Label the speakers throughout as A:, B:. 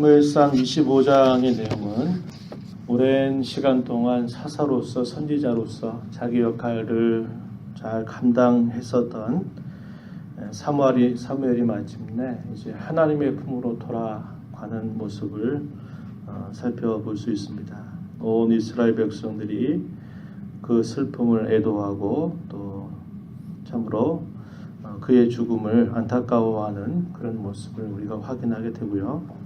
A: 사무엘상 25장의 내용은 오랜 시간 동안 사사로서 선지자로서 자기 역할을 잘 감당했었던 사무엘이 마침내 이제 하나님의 품으로 돌아가는 모습을 살펴볼 수 있습니다. 온 이스라엘 백성들이 그 슬픔을 애도하고 또 참으로 그의 죽음을 안타까워하는 그런 모습을 우리가 확인하게 되고요.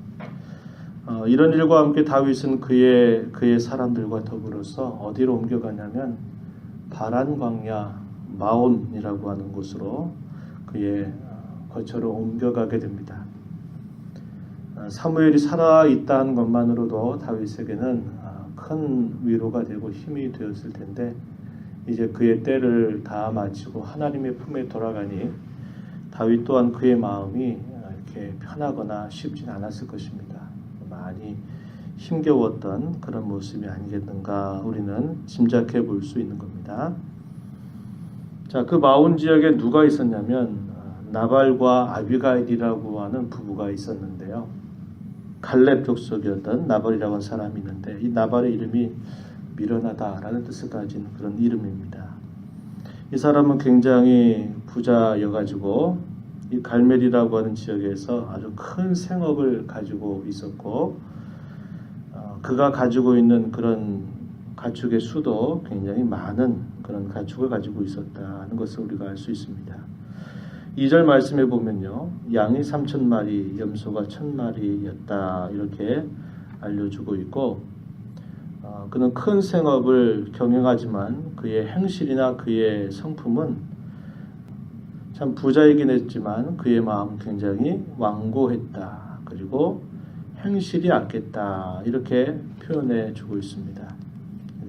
A: 이런 일과 함께 다윗은 그의 사람들과 더불어서 어디로 옮겨가냐면 바란 광야 마온이라고 하는 곳으로 그의 거처로 옮겨가게 됩니다. 사무엘이 살아 있다는 것만으로도 다윗에게는 큰 위로가 되고 힘이 되었을 텐데 이제 그의 때를 다 마치고 하나님의 품에 돌아가니 다윗 또한 그의 마음이 이렇게 편하거나 쉽진 않았을 것입니다. 많이 힘겨웠던 그런 모습이 아니겠는가 우리는 짐작해 볼 수 있는 겁니다. 자, 그 마온 지역에 누가 있었냐면 나발과 아비가일이라고 하는 부부가 있었는데요. 갈렙 족속이었던 나발이라고 하는 사람이 있는데 이 나발의 이름이 미련하다라는 뜻을 가진 그런 이름입니다. 이 사람은 굉장히 부자여가지고 이 갈멜이라고 하는 지역에서 아주 큰 생업을 가지고 있었고 그가 가지고 있는 그런 가축의 수도 굉장히 많은 그런 가축을 가지고 있었다는 것을 우리가 알 수 있습니다. 2절 말씀에 보면요. 양이 3,000마리, 염소가 1,000마리였다 이렇게 알려주고 있고 그는 큰 생업을 경영하지만 그의 행실이나 그의 성품은 참 부자이긴 했지만 그의 마음은 굉장히 완고했다. 그리고 행실이 악했다. 이렇게 표현해 주고 있습니다.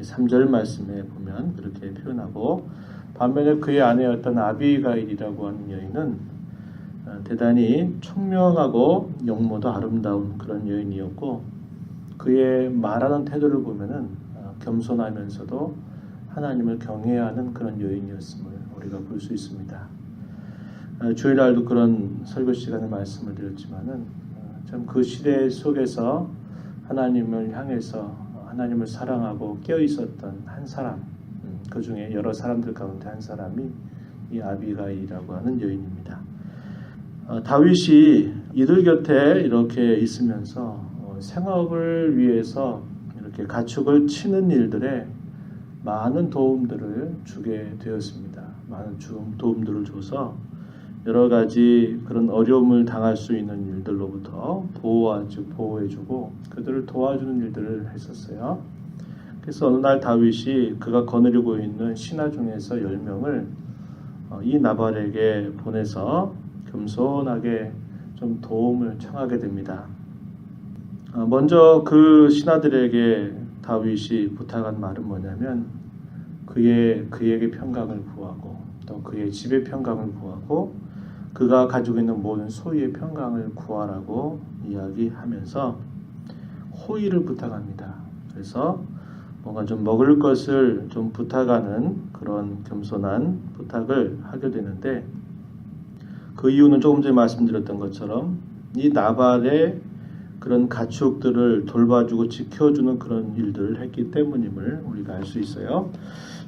A: 3절 말씀에 보면 그렇게 표현하고 반면에 그의 아내였던 아비가일이라고 하는 여인은 대단히 총명하고 용모도 아름다운 그런 여인이었고 그의 말하는 태도를 보면은 겸손하면서도 하나님을 경외하는 그런 여인이었음을 우리가 볼 수 있습니다. 주일날도 그런 설교 시간에 말씀을 드렸지만은 참 그 시대 속에서 하나님을 향해서 하나님을 사랑하고 깨어 있었던 한 사람, 그 중에 여러 사람들 가운데 한 사람이 이 아비가일이라고 하는 여인입니다. 다윗이 이들 곁에 이렇게 있으면서 생업을 위해서 이렇게 가축을 치는 일들에 많은 도움들을 주게 되었습니다. 많은 도움들을 줘서 여러 가지 그런 어려움을 당할 수 있는 일들로부터 보호해주고 그들을 도와주는 일들을 했었어요. 그래서 어느 날 다윗이 그가 거느리고 있는 신하 중에서 10명을 이 나발에게 보내서 겸손하게 좀 도움을 청하게 됩니다. 먼저 그 신하들에게 다윗이 부탁한 말은 뭐냐면 그에게 평강을 구하고 또 그의 집의 평강을 구하고 그가 가지고 있는 모든 소유의 평강을 구하라고 이야기하면서 호의를 부탁합니다. 그래서 뭔가 좀 먹을 것을 좀 부탁하는 그런 겸손한 부탁을 하게 되는데 그 이유는 조금 전에 말씀드렸던 것처럼 이 나발의 그런 가축들을 돌봐주고 지켜주는 그런 일들을 했기 때문임을 우리가 알 수 있어요.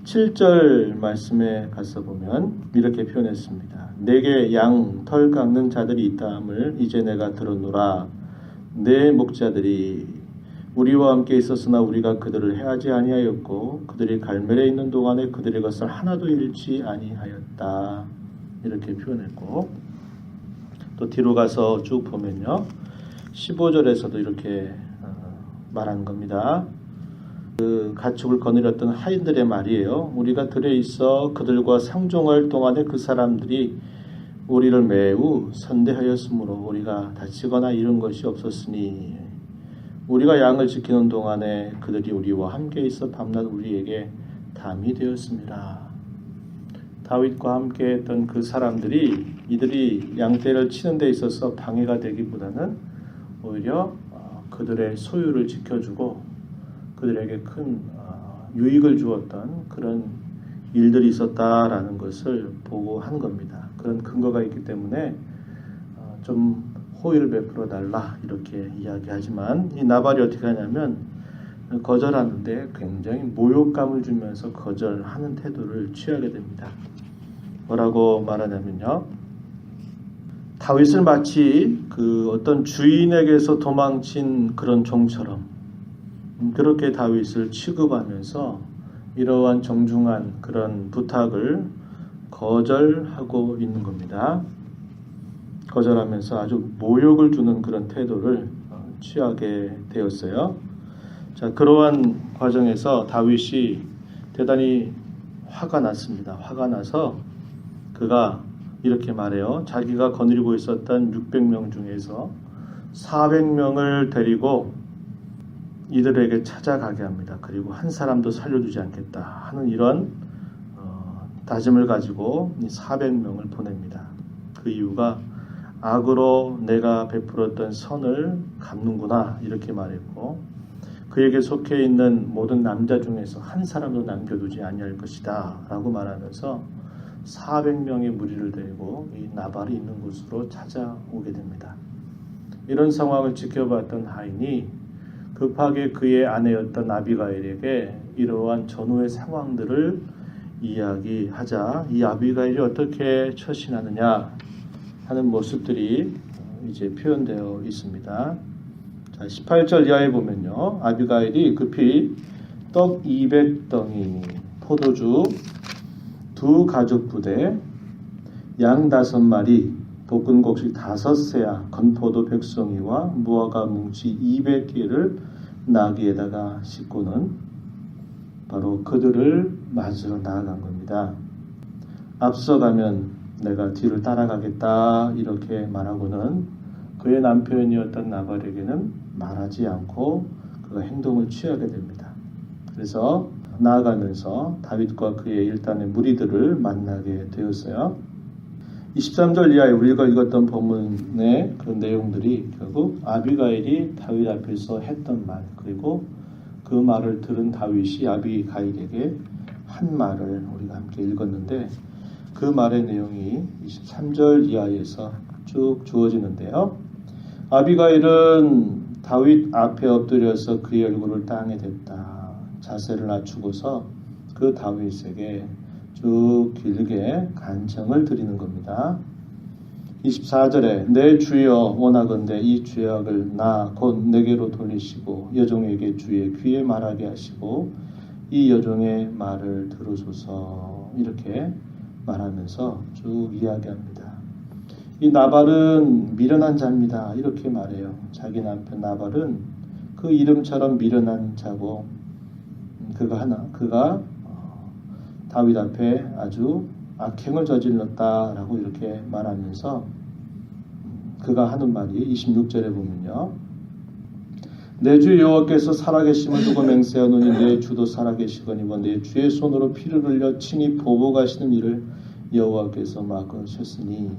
A: 7절 말씀에 가서 보면 이렇게 표현했습니다. 내게 양 털 깎는 자들이 있다함을 이제 내가 들었노라. 내 목자들이 우리와 함께 있었으나 우리가 그들을 해하지 아니하였고 그들이 갈멜에 있는 동안에 그들의 것을 하나도 잃지 아니하였다. 이렇게 표현했고 또 뒤로 가서 쭉 보면요. 15절에서도 이렇게 말한 겁니다. 그 가축을 거느렸던 하인들의 말이에요. 우리가 들에 있어 그들과 상종할 동안에 그 사람들이 우리를 매우 선대하였으므로 우리가 다치거나 잃은 것이 없었으니 우리가 양을 지키는 동안에 그들이 우리와 함께 있어 밤낮 우리에게 담이 되었습니다. 다윗과 함께 했던 그 사람들이 이들이 양떼를 치는 데 있어서 방해가 되기보다는 오히려 그들의 소유를 지켜주고 그들에게 큰 유익을 주었던 그런 일들이 있었다라는 것을 보고 한 겁니다. 그런 근거가 있기 때문에 좀 호의를 베풀어 달라 이렇게 이야기하지만 이 나발이 어떻게 하냐면 거절하는데 굉장히 모욕감을 주면서 거절하는 태도를 취하게 됩니다. 뭐라고 말하냐면요. 다윗을 마치 그 어떤 주인에게서 도망친 그런 종처럼 그렇게 다윗을 취급하면서 이러한 정중한 그런 부탁을 거절하고 있는 겁니다. 거절하면서 아주 모욕을 주는 그런 태도를 취하게 되었어요. 자, 그러한 과정에서 다윗이 대단히 화가 났습니다. 화가 나서 그가 이렇게 말해요. 자기가 거느리고 있었던 600명 중에서 400명을 데리고 이들에게 찾아가게 합니다. 그리고 한 사람도 살려주지 않겠다 하는 이런 다짐을 가지고 이 400명을 보냅니다. 그 이유가 악으로 내가 베풀었던 선을 갚는구나 이렇게 말했고 그에게 속해 있는 모든 남자 중에서 한 사람도 남겨두지 아니할 것이다 라고 말하면서 400명의 무리를 데리고 이 나발이 있는 곳으로 찾아오게 됩니다. 이런 상황을 지켜봤던 하인이 급하게 그의 아내였던 아비가일에게 이러한 전후의 상황들을 이야기하자 이 아비가일이 어떻게 처신하느냐 하는 모습들이 이제 표현되어 있습니다. 자, 18절 이하에 보면요. 아비가일이 급히 떡 200덩이, 포도주 2 가죽 부대, 양 5마리, 볶은 곡식 5세야, 건포도 100송이와 무화과 뭉치 200개를 나귀에다가 싣고는 바로 그들을 맞으러 나아간 겁니다. 앞서가면 내가 뒤를 따라가겠다 이렇게 말하고는 그의 남편이었던 나발에게는 말하지 않고 그가 행동을 취하게 됩니다. 그래서 나아가면서 다윗과 그의 일단의 무리들을 만나게 되었어요. 23절 이하에 우리가 읽었던 본문의 그 내용들이 결국 아비가일이 다윗 앞에서 했던 말 그리고 그 말을 들은 다윗이 아비가일에게 한 말을 우리가 함께 읽었는데 그 말의 내용이 23절 이하에서 쭉 주어지는데요. 아비가일은 다윗 앞에 엎드려서 그의 얼굴을 땅에 댔다. 자세를 낮추고서 그 다윗에게 쭉 길게 간청을 드리는 겁니다. 24절에 내 주여 원하건대 이 죄악을 나 곧 내게로 돌리시고 여종에게 주의 귀에 말하게 하시고 이 여종의 말을 들으소서 이렇게 말하면서 쭉 이야기합니다. 이 나발은 미련한 자입니다. 이렇게 말해요. 자기 남편 나발은 그 이름처럼 미련한 자고 그가 다윗 앞에 아주 악행을 저질렀다라고 이렇게 말하면서 그가 하는 말이 26절에 보면요. 내 주 여호와께서 살아계심을 두고 맹세하노니 내 주도 살아계시거니와 내 주의 손으로 피를 흘려 친히 보복하시는 일을 여호와께서 막으셨으니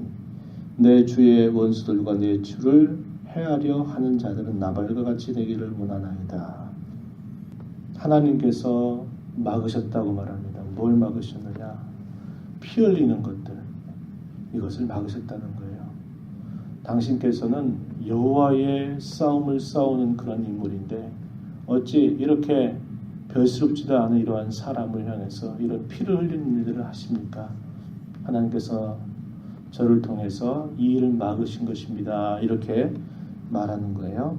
A: 내 주의 원수들과 내 주를 해하려 하는 자들은 나발과 같이 되기를 원하나이다. 하나님께서 막으셨다고 말합니다. 뭘 막으셨느냐? 피 흘리는 것들 이것을 막으셨다는 거예요. 당신께서는 여호와의 싸움을 싸우는 그런 인물인데 어찌 이렇게 별스럽지도 않은 이러한 사람을 향해서 이런 피를 흘리는 일들을 하십니까? 하나님께서 저를 통해서 이 일을 막으신 것입니다. 이렇게 말하는 거예요.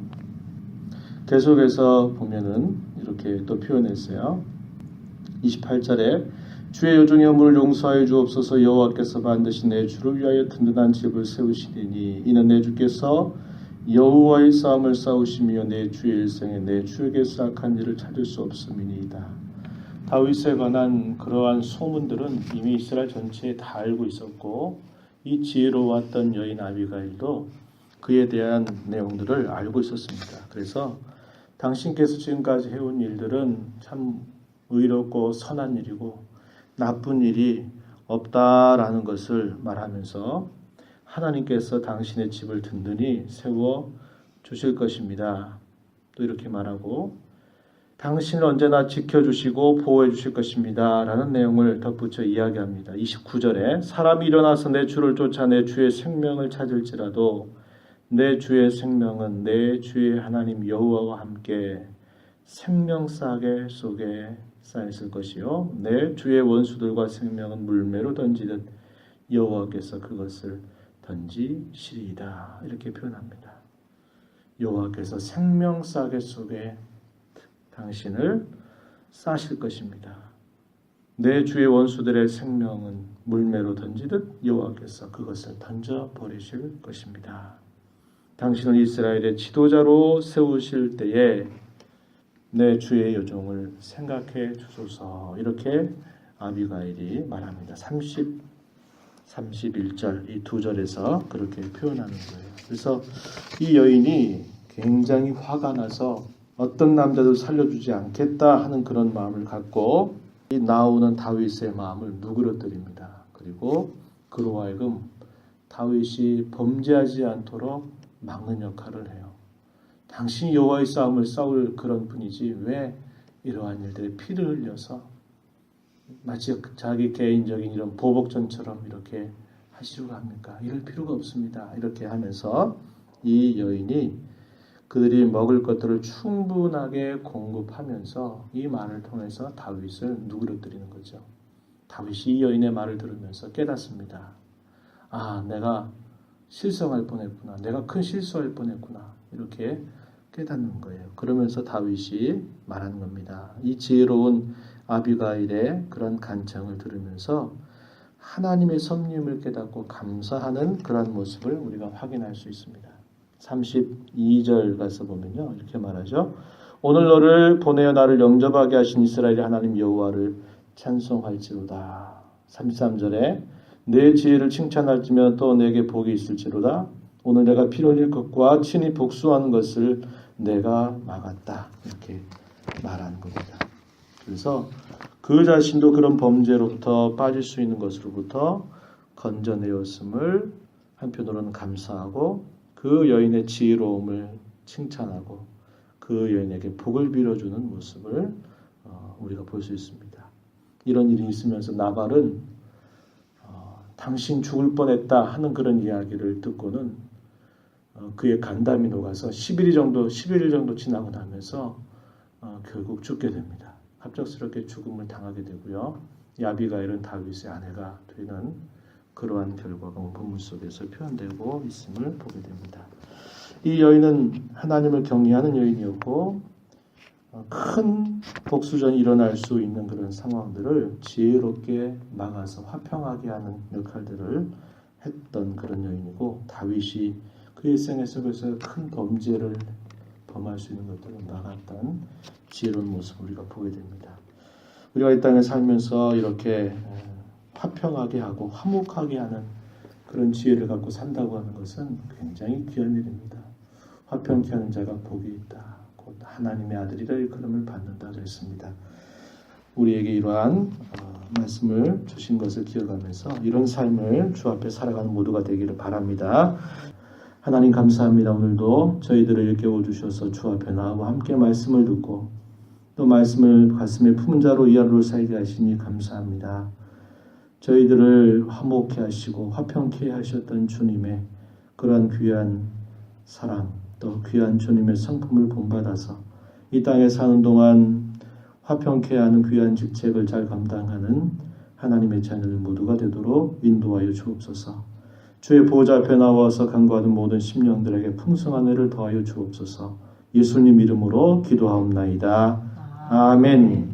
A: 계속해서 보면은 이렇게 또 표현했어요. 28절에 주의 여종의 허물을 용서하여 주옵소서. 여호와께서 반드시 내 주를 위하여 든든한 집을 세우시리니 이는 내 주께서 여호와의 싸움을 싸우시며 내 주의 일생에 내 주에게서 악한 일을 찾을 수 없음이니이다. 다윗에 관한 그러한 소문들은 이미 이스라엘 전체에 다 알고 있었고 이 지혜로웠던 여인 아비가일도 그에 대한 내용들을 알고 있었습니다. 그래서 당신께서 지금까지 해온 일들은 참 의롭고 선한 일이고 나쁜 일이 없다라는 것을 말하면서 하나님께서 당신의 집을 든든히 세워 주실 것입니다. 또 이렇게 말하고 당신을 언제나 지켜주시고 보호해 주실 것입니다. 라는 내용을 덧붙여 이야기합니다. 29절에 사람이 일어나서 내 주를 쫓아 내 주의 생명을 찾을지라도 내 주의 생명은 내 주의 하나님 여호와와 함께 생명싸개 속에 쌓였을 것이요 내 주의 원수들과 생명은 물매로 던지듯 여호와께서 그것을 던지시리이다. 이렇게 표현합니다. 여호와께서 생명싸개 속에 당신을 싸실 것입니다. 내 주의 원수들의 생명은 물매로 던지듯 여호와께서 그것을 던져버리실 것입니다. 당신을 이스라엘의 지도자로 세우실 때에 내 주의 여종을 생각해 주소서. 이렇게 아비가일이 말합니다. 31절 이 두 절에서 그렇게 표현하는 거예요. 그래서 이 여인이 굉장히 화가 나서 어떤 남자도 살려주지 않겠다 하는 그런 마음을 갖고 이 나오는 다윗의 마음을 누그러뜨립니다. 그리고 그로 하여금 다윗이 범죄하지 않도록 막는 역할을 해요. 당신이 여호와의 싸움을 싸울 그런 분이지 왜 이러한 일들에 피를 흘려서 마치 자기 개인적인 이런 보복전처럼 이렇게 하시려고 합니까? 이럴 필요가 없습니다. 이렇게 하면서 이 여인이 그들이 먹을 것들을 충분하게 공급하면서 이 말을 통해서 다윗을 누그러뜨리는 거죠. 다윗이 이 여인의 말을 들으면서 깨닫습니다. 아, 내가 실성할 뻔했구나. 내가 큰 실수할 뻔했구나. 이렇게 깨닫는 거예요. 그러면서 다윗이 말하는 겁니다. 이 지혜로운 아비가일의 그런 간청을 들으면서 하나님의 섭림을 깨닫고 감사하는 그런 모습을 우리가 확인할 수 있습니다. 32절 가서 보면요. 이렇게 말하죠. 오늘 너를 보내어 나를 영접하게 하신 이스라엘의 하나님 여호와를 찬송할지로다. 33절에 내 지혜를 칭찬할지면 또 내게 복이 있을지로다. 오늘 내가 피 흘릴 것과 친히 복수하는 것을 내가 막았다. 이렇게 말하는 겁니다. 그래서 그 자신도 그런 범죄로부터 빠질 수 있는 것으로부터 건져내었음을 한편으로는 감사하고 그 여인의 지혜로움을 칭찬하고 그 여인에게 복을 빌어주는 모습을 우리가 볼 수 있습니다. 이런 일이 있으면서 나발은 당신 죽을 뻔했다 하는 그런 이야기를 듣고는 그의 간담이 녹아서 11일 정도 지나고 나면서 결국 죽게 됩니다. 갑작스럽게 죽음을 당하게 되고요. 이 아비가일은 다윗의 아내가 되는 그러한 결과가 본문 속에서 표현되고 있음을 보게 됩니다. 이 여인은 하나님을 경외하는 여인이었고 큰 복수전이 일어날 수 있는 그런 상황들을 지혜롭게 막아서 화평하게 하는 역할들을 했던 그런 여인이고 다윗이 그의 생애 속에서 큰 범죄를 범할 수 있는 것들을 막았던 지혜로운 모습을 우리가 보게 됩니다. 우리가 이 땅에 살면서 이렇게 화평하게 하고 화목하게 하는 그런 지혜를 갖고 산다고 하는 것은 굉장히 귀한 일입니다. 화평케 하는 자가 복이 있다. 곧 하나님의 아들이라 일컬음을 받는다 그랬습니다. 우리에게 이러한 말씀을 주신 것을 기억하면서 이런 삶을 주 앞에 살아가는 모두가 되기를 바랍니다. 하나님 감사합니다. 오늘도 저희들을 일깨워 주셔서 주 앞에 나와 함께 말씀을 듣고 또 말씀을 가슴에 품은 자로 이 하루를 살게 하시니 감사합니다. 저희들을 화목케 하시고 화평케 하셨던 주님의 그러한 귀한 사랑 또 귀한 주님의 성품을 본받아서 이 땅에 사는 동안 화평케 하는 귀한 직책을 잘 감당하는 하나님의 자녀들 모두가 되도록 인도하여 주옵소서. 주의 보호자 앞에 나와서 간구하는 모든 심령들에게 풍성한 은혜를 더하여 주옵소서. 예수님 이름으로 기도하옵나이다. 아멘.